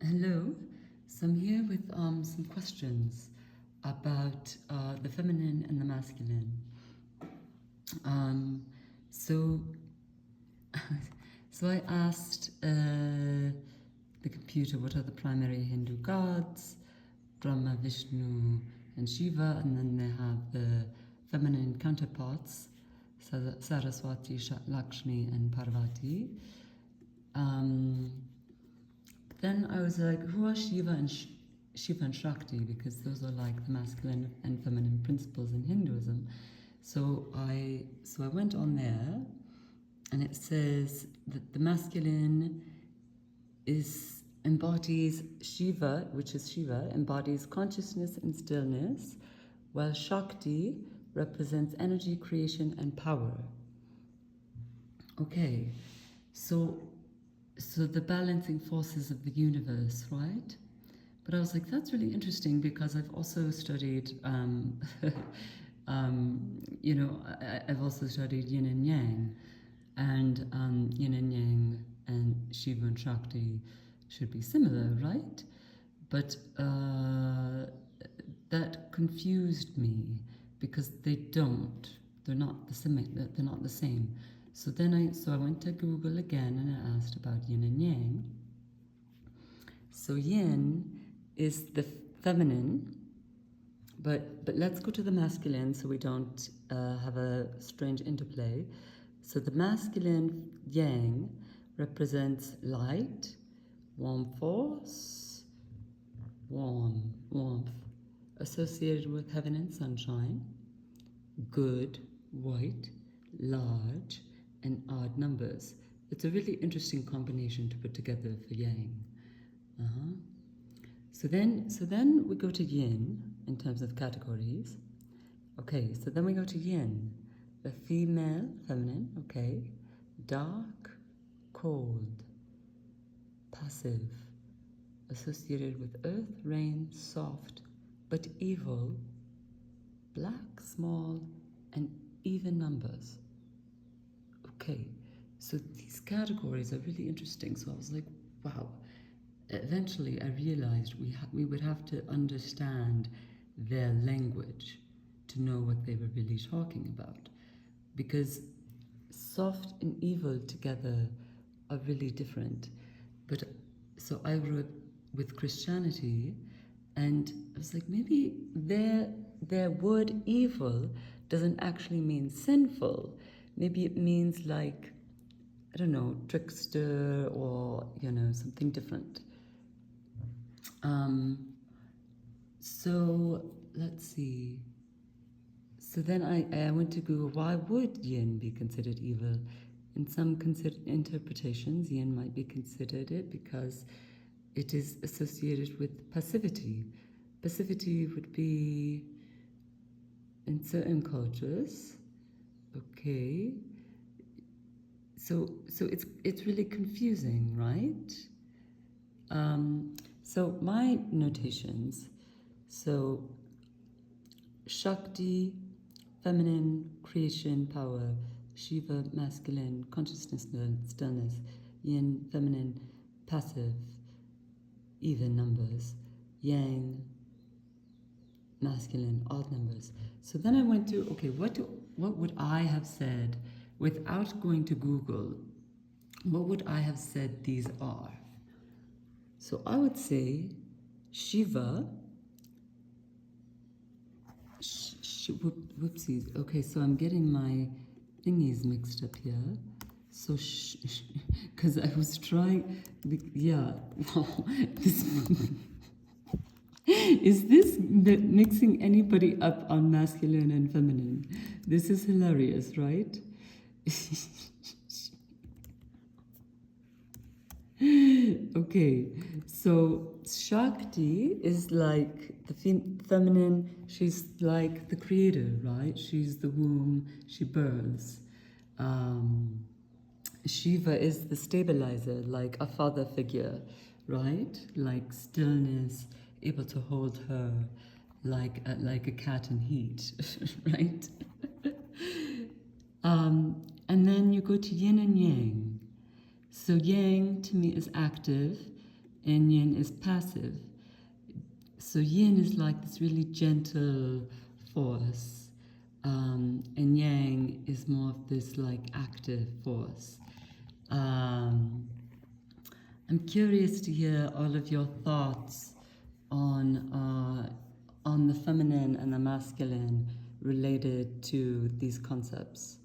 Hello. So I'm here with some questions about the feminine and the masculine. Um, so, so I asked the computer what are the primary Hindu gods, Brahma, Vishnu, and Shiva, and then they have the feminine counterparts, Saraswati, Lakshmi, and Parvati. Then I was like, who are Shiva and Shakti? Because those are like the masculine and feminine principles in Hinduism. So I went on there, and it says that the masculine embodies Shiva, which is Shiva, embodies consciousness and stillness, while Shakti represents energy, creation, and power. Okay, so the balancing forces of the universe, right? But I was like, that's really interesting because I've also studied, I've also studied yin and yang, and yin and yang and Shiva and Shakti should be similar, right? But that confused me because they don't. They're not the same. They're not the same. So I went to Google again and I asked about yin and yang. So yin is the feminine, but let's go to the masculine so we don't have a strange interplay. So the masculine yang represents light, warm force, warmth, associated with heaven and sunshine, good, white, large, and odd numbers. It's a really interesting combination to put together for yang. So then we go to yin in terms of categories. Okay, so then we go to yin, the female, feminine, okay, dark, cold, passive, associated with earth, rain, soft, but evil, black, small, and even numbers. Okay, so these categories are really interesting. So I was like, wow. Eventually, I realized we would have to understand their language to know what they were really talking about. Because soft and evil together are really different. But so I wrote with Christianity, and I was like, maybe their word evil doesn't actually mean sinful. Maybe it means like, I don't know, trickster or, something different. So let's see. So then I went to Google, why would yin be considered evil? In some interpretations, yin might be considered it because it is associated with passivity. Passivity would be, in certain cultures, okay. So it's really confusing, right? So my notations, so Shakti, feminine, creation, power, Shiva, masculine, consciousness, stillness, yin, feminine, passive, even numbers, yang, masculine, odd numbers. So then I went to, okay, what would I have said without going to Google? What would I have said these are? So I would say Shiva, whoopsies. Okay, so I'm getting my thingies mixed up here. So, because I was trying, yeah, is this mixing anybody up on masculine and feminine? This is hilarious, right? Okay, so Shakti is like the feminine, she's like the creator, right? She's the womb, she births. Shiva is the stabilizer, like a father figure, right? Like stillness, able to hold her, like a cat in heat, right? And then you go to yin and yang. So yang to me is active, and yin is passive. So yin is like this really gentle force, and yang is more of this like active force. I'm curious to hear all of your thoughts on the feminine and the masculine related to these concepts.